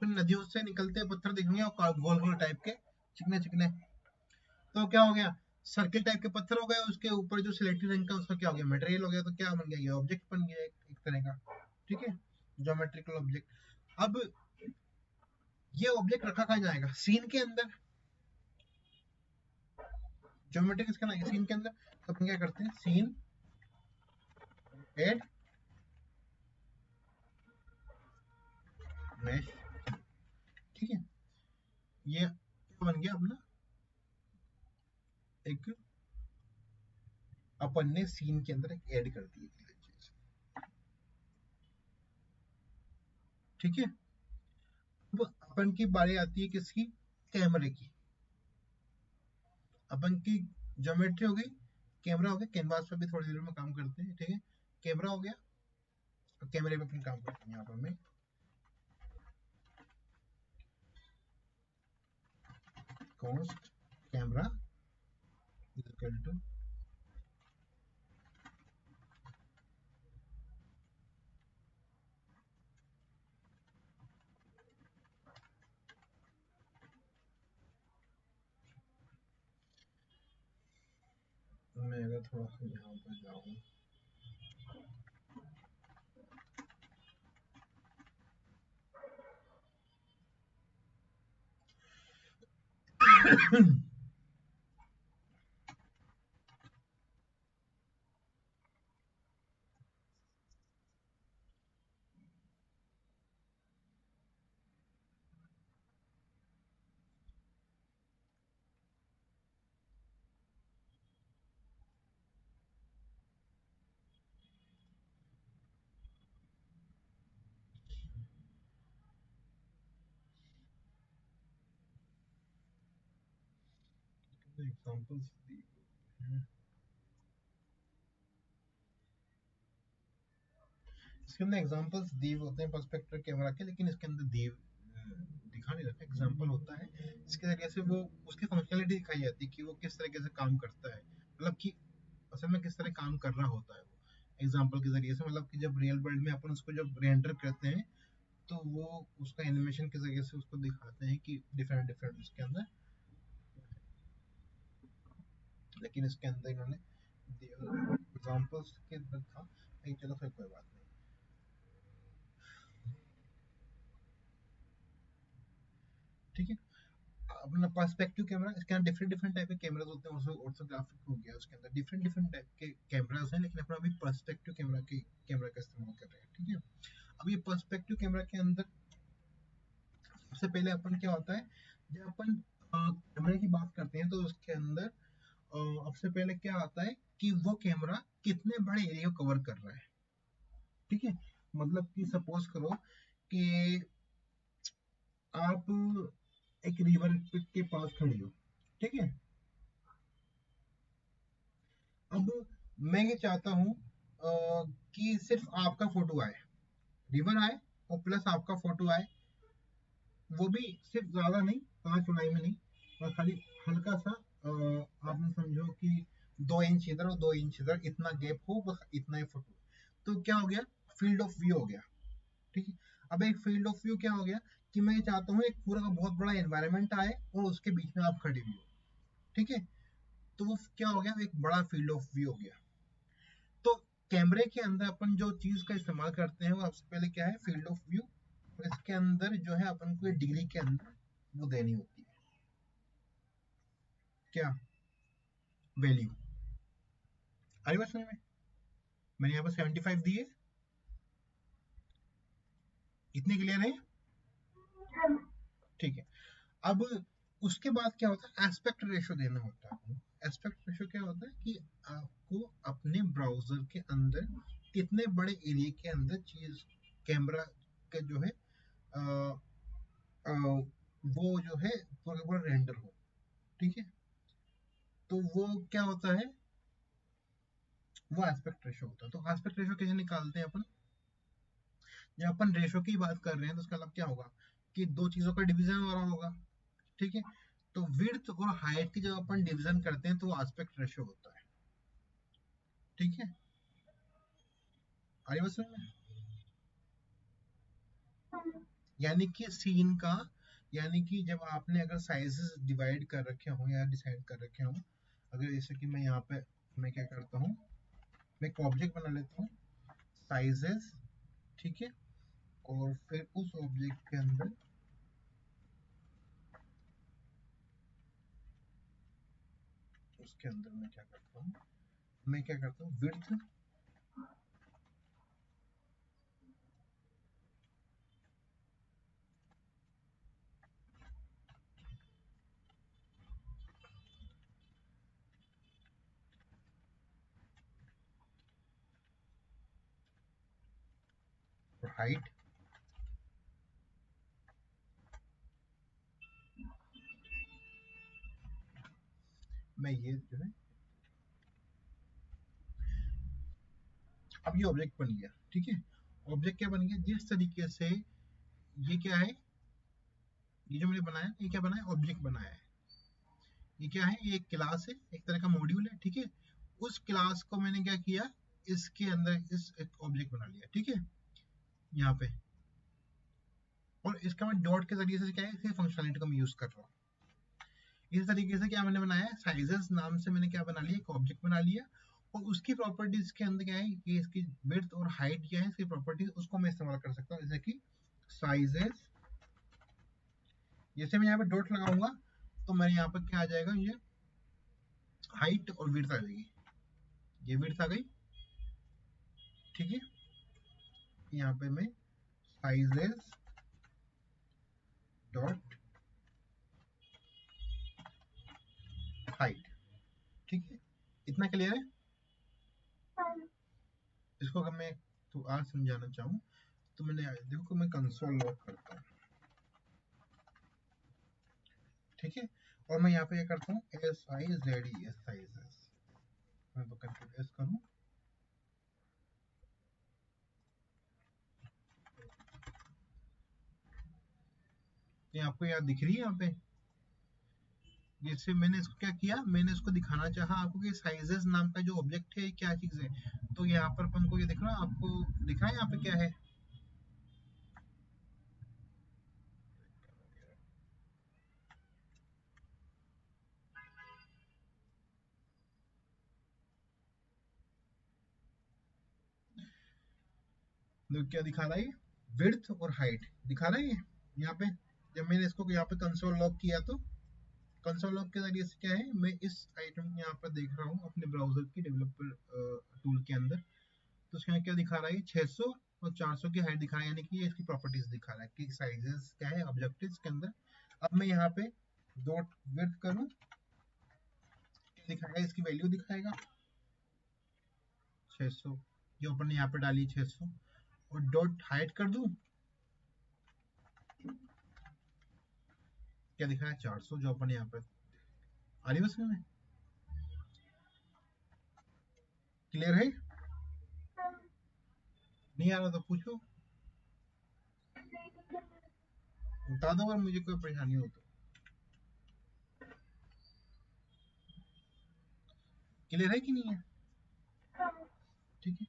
फिर नदियों से निकलते पत्थर दिखेंगे और गोल गोल टाइप के, चिकने चिकने। तो क्या हो गया, सर्किल टाइप के पत्थर हो गए, उसके ऊपर जो सिलेक्टी रंग का उसका क्या हो गया, मटेरियल हो गया। तो क्या बन गया, ये ऑब्जेक्ट बन गया एक तरह का, ठीक है, ज्योमेट्रिकल ऑब्जेक्ट। अब ये ऑब्जेक्ट रखा कहाँ जाएगा, सीन के अंदर। ज्योमेट्री किसका ना सीन के अंदर। तो अपन क्या करते हैं, सीन एड मैश, ठीक है। ये क्या बन गया अपना, एक अपन ने सीन के अंदर एक ऐड कर दी चीज, ठीक है। अब अपन की बारी आती है किसकी, कैमरे की। अपन की ज्योमेट्री हो गई, कैमरा हो गया, कैनवास पे भी थोड़ी देर में काम करते हैं, ठीक है। कैमरा हो गया, कैमरे पे अपन काम करते हैं यहाँ पर में। कॉस्ट कैमरा इक्वल टू मैं अगर थोड़ा सा यहाँ पर जाऊँ, एग्जांपल्स दी हैं। इसके अंदर एग्जांपल्स दिए होते हैं पर्सपेक्टिव कैमरा के, लेकिन इसके अंदर दिए दिखा नहीं रखा, एग्जांपल होता है। इसके जरिए से वो उसकी फंक्शनलिटी दिखाई जाती है कि वो किस तरीके से काम करता है, मतलब कि असल में किस तरह काम कर रहा होता है वो एग्जांपल के जरिए से। मतलब कि जब रियल वर्ल्ड में अपन उसको जब रेंडर करते हैं तो वो उसका एनिमेशन के जरिए से उसको दिखाते हैं कि डिफरेंट डिफरेंट उसके अंदर, लेकिन इसके अंदर इन्होंने एग्जांपल्स के अंदर था नहीं। चलो फिर कोई बात नहीं, ठीक है। अपना पर्सपेक्टिव कैमरा, इसके अंदर डिफरेंट डिफरेंट टाइप के कैमरास होते हैं। ऑर्थोग्राफिक हो गया, उसके अंदर डिफरेंट डिफरेंट टाइप के कैमरास हैं, लेकिन अपना अभी पर्सपेक्टिव कैमरा का इस्तेमाल कर रहे हैं, ठीक है। अब ये पर्सपेक्टिव कैमरा के अंदर सबसे पहले अपन क्या होता है, जब अपन कैमरे की बात करते हैं तो उसके अंदर सबसे पहले क्या आता है कि वो कैमरा कितने बड़े एरिया को कवर कर रहा है, ठीक है। मतलब कि सपोज करो कि आप एक रिवर के पास खड़ी हो, ठीक है। अब मैं ये चाहता हूँ कि सिर्फ आपका फोटो आए, रिवर आए और प्लस आपका फोटो आए, वो भी सिर्फ ज्यादा नहीं, 5 चौड़ाई में नहीं, और खाली हल्का सा आपने समझो कि 2 इंच इधर और 2 इंच इधर इतना गैप हो, बस इतना ही फोटो। तो क्या हो गया, फील्ड ऑफ व्यू हो गया, ठीक है। अब एक फील्ड ऑफ व्यू क्या हो गया कि मैं चाहता हूँ एक पूरा का बहुत बड़ा एनवायरनमेंट आए और उसके बीच में आप खड़े भी हो, ठीक है। तो वो क्या हो गया, एक बड़ा फील्ड ऑफ व्यू हो गया। तो कैमरे के अंदर अपन जो चीज का इस्तेमाल करते हैं वो सबसे पहले क्या है, फील्ड ऑफ व्यू। और इसके अंदर जो है अपन को डिग्री के अंदर वो देनी होती है, क्या, वैल्यू। आई बात समझ में, मैंने यहाँ पर 75 दिए, इतने क्लियर है, ठीक है। अब उसके बाद क्या होता है, एस्पेक्ट रेशो देना होता है। एस्पेक्ट रेशो क्या होता है कि आपको अपने ब्राउजर के अंदर कितने बड़े एरिया के अंदर चीज कैमरा का जो है आ, आ, वो जो है पूरा पूरा रेंडर हो, ठीक है। तो वो क्या होता है, वो एस्पेक्ट रेशो होता है। तो एस्पेक्ट रेशो कैसे निकालते हैं अपन, जब अपन रेशो की बात कर रहे हैं तो उसका मतलब क्या होगा कि दो चीजों का डिवीजन हो रहा होगा, ठीक है। तो विड्थ और हाइट की जब अपन डिवीजन करते हैं तो वो एस्पेक्ट रेशो होता है, ठीक है। आगे बस में यानी कि सीन का, यानी कि जब आपने अगर साइजेस डिवाइड कर रखे हो या डिसाइड कर रखे हो, अगर जैसे कि मैं यहाँ पे मैं क्या करता हूँ, मैं एक ऑब्जेक्ट बना लेता हूँ साइजेस, ठीक है, और फिर उस ऑब्जेक्ट के अंदर उसके अंदर मैं क्या करता हूँ विड्थ, और हाइट, मैं ये जो है, अब ये ऑब्जेक्ट बन गया, ठीक है। ऑब्जेक्ट क्या बन गया, जिस तरीके से ये क्या है, ये जो मैंने बनाया ये क्या बनाया, ऑब्जेक्ट बनाया है। ये क्या है, ये एक क्लास है, एक तरह का मॉड्यूल है, ठीक है। उस क्लास को मैंने क्या किया, इसके अंदर इस एक ऑब्जेक्ट बना लिया, ठीक है, यहाँ पे। और इसका मैं डॉट के जरिए से क्या है, इसकी फंक्शनलिटी को मैं यूज कर रहा हूँ। इस तरीके से क्या मैंने बनाया, साइजेस नाम से मैंने क्या बना लिया, एक ऑब्जेक्ट बना लिया, और उसकी प्रॉपर्टीज के अंदर क्या है कि इसकी विड्थ और हाइट क्या है, इसकी प्रॉपर्टीज उसको मैं इस्तेमाल कर सकता हूँ, जैसे कि साइजेस, जैसे मैं यहाँ पे डॉट लगाऊंगा तो मेरे यहाँ पर क्या आ जाएगा, ये हाइट और विड्थ आ जाएगी, ये विड्थ आ गई, ठीक है। यहाँ पे मैं साइजेस डॉट हाइट, ठीक है, इतना क्लियर है। इसको अगर मैं तो आज समझाना चाहूँ तो मैंने देखो मैं कंसोल लॉग करता हूँ, ठीक है, और मैं यहाँ पे क्या करता हूँ, SIZES साइजेस, मैं तो कंट्रोल S करूँ, ये आपको याद दिख रही है यहाँ पे। जैसे मैंने इसको क्या किया, मैंने इसको दिखाना चाहा आपको कि साइजेस नाम का जो ऑब्जेक्ट है क्या चीज है। तो यहाँ पर अपन को ये दिख रहा है, आपको दिख रहा है यहाँ पे क्या है, तो क्या दिखा रहा है, विड्थ और हाइट दिखा रहा है ये यहाँ पे। जब मैंने इसको यहाँ पे कंसोल लॉग किया तो कंसोल लॉग के जरिए से क्या है, मैं इस आइटम यहाँ पर देख रहा हूँ अपने ब्राउजर की डेवलपर टूल के अंदर। तो उसके क्या दिखा रहा है, 600 और 400 की हाइट दिखा रहा है, यानी कि ये इसकी प्रॉपर्टीज दिखा रहा है कि साइजेस क्या है ऑब्जेक्टिव्स के अंदर। अब मैं यहाँ पे डॉट विड्थ करूँ, दिखाएगा, इसकी वैल्यू दिखाएगा 600, जो अपन ने यहाँ पे डाली 600, और डॉट हाइट कर दूं, क्या दिखाया 400, जो अपन यहाँ पे आ रही है उसमें। क्लियर है, नहीं आ रहा तो पूछो, बता दो अगर मुझे कोई परेशानी हो तो। क्लियर है कि नहीं है, ठीक है।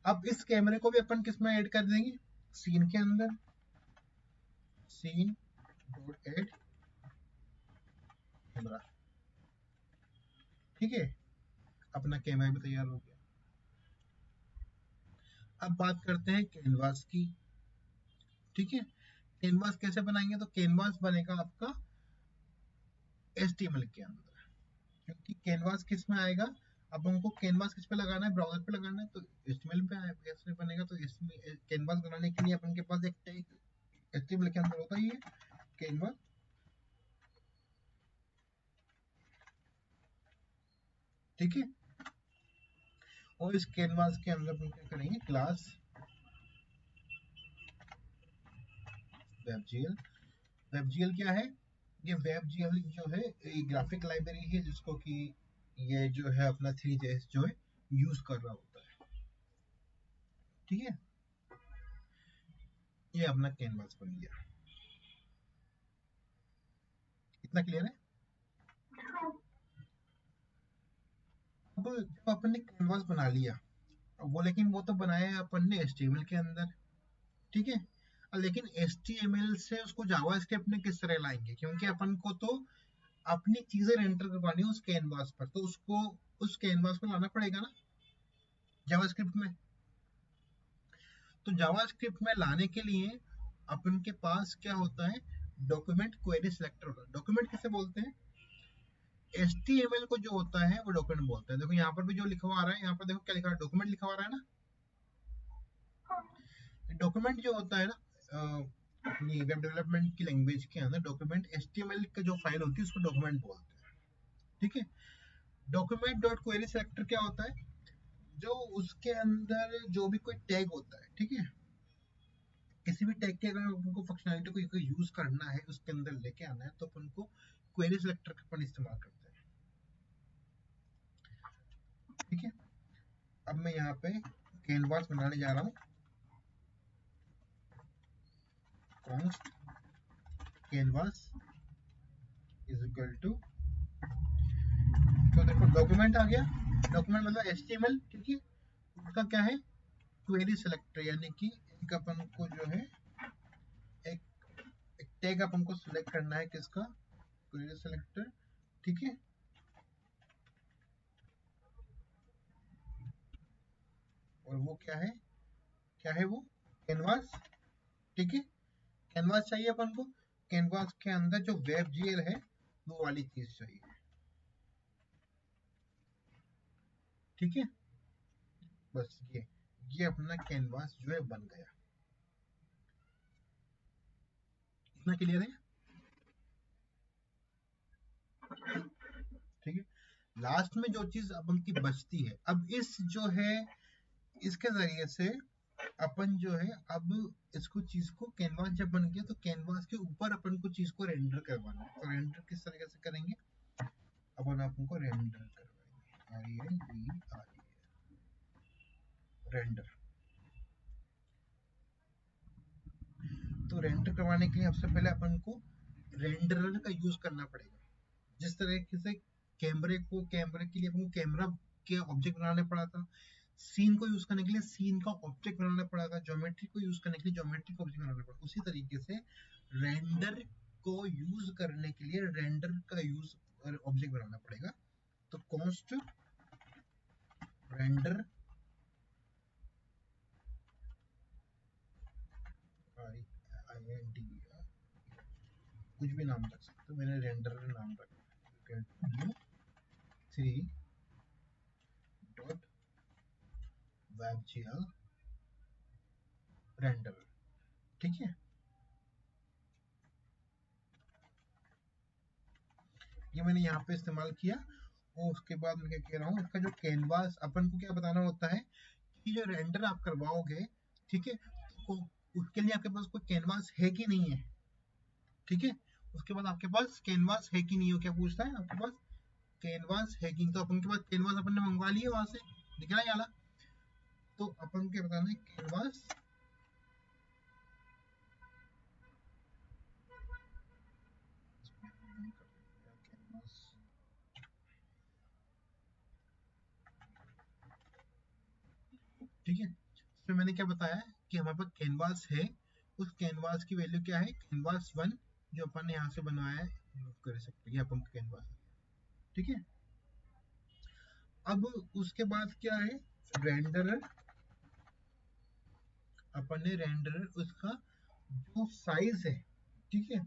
अब इस कैमरे को भी अपन किस में ऐड कर देंगे, सीन के अंदर, सीन डॉट ऐड कैमरा, ठीक है, अपना कैमरा भी तैयार हो गया। अब बात करते हैं कैनवास की, ठीक है। कैनवास कैसे बनाएंगे, तो कैनवास बनेगा आपका HTML के अंदर, क्योंकि कैनवास किस में आएगा, अब हमको कैनवास किस पे लगाना है, ब्राउजर पे लगाना है, तो HTML पे कैसे बनेगा, तो इसमें कैनवास बनाने के लिए अपन के पास एक टैग HTML के अंदर होता ही है कैनवास, ठीक है। और इस कैनवास के अंदर अपन क्या करेंगे, क्लास WebGL। WebGL क्या है, ये WebGL जो है एक ग्राफिक लाइब्रेरी है जिसको कि ये जो है अपना 3JS जो है यूज कर रहा होता है, ठीक है। ये अपना कैनवास बन गया, इतना क्लियर है। अब जब अपन ने कैनवास बना लिया, वो लेकिन वो तो बनाया है अपन ने HTML के अंदर, ठीक है। लेकिन HTML से उसको जावास्क्रिप्ट में किस तरह लाएंगे, क्योंकि अपन को तो अपनी चीजें रेंडर करवानी है उस कैनवास पर, तो उसको उस कैनवास पर लाना पड़ेगा ना जावास्क्रिप्ट में। तो जावास्क्रिप्ट में लाने के लिए अपन के पास क्या होता है, डॉक्यूमेंट क्वेरी सिलेक्टर होता है। डॉक्यूमेंट किसे बोलते हैं, HTML को जो होता है वो डॉक्यूमेंट बोलते हैं। देखो यहाँ पर भी जो लिखा हुआ आ रहा है, यहाँ पर देखो क्या लिखा है, डॉक्यूमेंट लिखा हुआ आ रहा है ना। डॉक्यूमेंट जो होता है ना अपनी वेब डेवलपमेंट की लैंग्वेज के अंदर, डॉक्यूमेंट HTML का जो फाइल होती है उसको डॉक्यूमेंट बोलते हैं, ठीक है। डॉक्यूमेंट डॉट क्वेरी सेलेक्टर क्या होता है, जो उसके अंदर जो भी कोई टैग होता है, ठीक है, किसी भी टैग के अगर उनको फंक्शनैलिटी को यूज करना है, उसके अंदर लेके आना है, तो अपन को क्वेरी सिलेक्टर का अपन इस्तेमाल करते हैं, ठीक है। अब मैं यहाँ पे कैनवास बनाने जा रहा हूँ, const canvas is equal to, तो देखो डॉक्यूमेंट आ गया, डॉक्यूमेंट मतलब HTML, ठीक है। उसका क्या है, क्वेरी सिलेक्टर, यानी कि एक अपन को जो है एक, एक टैग अपन को सिलेक्ट करना है, किसका, क्वेरी सिलेक्टर, ठीक है। और वो क्या है वो कैनवास, ठीक है। कैनवास चाहिए अपन को, कैनवास के अंदर जो WebGL है वो वाली चीज चाहिए, ठीक है। बस ये अपना कैनवास जो है बन गया, इतना क्लियर है, ठीक है। लास्ट में जो चीज अपन की बचती है, अब इस जो है इसके जरिए से अपन जो है, अब इसको चीज को कैनवास जब बन गया तो कैनवास के ऊपर अपन को चीज को रेंडर करवाना है। तो रेंडर किस तरीके से करेंगे, अपन को रेंडर करवाएंगे, रेंडर। तो रेंडर करवाने के लिए सबसे पहले अपन को रेंडरर का यूज करना पड़ेगा। जिस तरीके से कैमरे के लिए अपन को कैमरा के ऑब्जेक्ट बनाने पड़ा था, सीन को यूज करने के लिए सीन का ऑब्जेक्ट बनाना पड़ा था, ज्योमेट्री को यूज करने के लिए ज्योमेट्री का ऑब्जेक्ट बनाना पड़ा, उसी तरीके से रेंडर को यूज करने के लिए रेंडर का यूज ऑब्जेक्ट बनाना पड़ेगा। तो कॉन्स्ट रेंडर, कुछ भी नाम रख सकते हो, मैंने रेंडर नाम रखा, थ्री डॉट WebGL रेंडर, ठीक है। ये मैंने यहाँ पे इस्तेमाल किया। और उसके बाद मैं क्या कह रहा हूँ, इसका जो कैनवास अपन को क्या बताना होता है कि जो रेंडर आप करवाओगे, ठीक है, तो उसके लिए आपके पास कोई कैनवास है कि नहीं है, ठीक है। उसके बाद आपके पास कैनवास है कि नहीं हो, क्या पूछता है आपके पास कैनवास है कि नहीं, तो अपन के पास कैनवास अपन ने मंगवा लिया वहां से, दिख रहा है याला। तो अपन क्या बताना है, कैनवास ठीक है। फिर मैंने क्या बताया कि हमारे पास कैनवास है, उस कैनवास की वैल्यू क्या है, कैनवास 1 जो अपन ने यहाँ से बनवाया है, कर सकते हैं अपन का कैनवास, ठीक है। अब उसके बाद क्या है, रेंडरर, अपन ने रेंडरर उसका जो साइज है, ठीक है,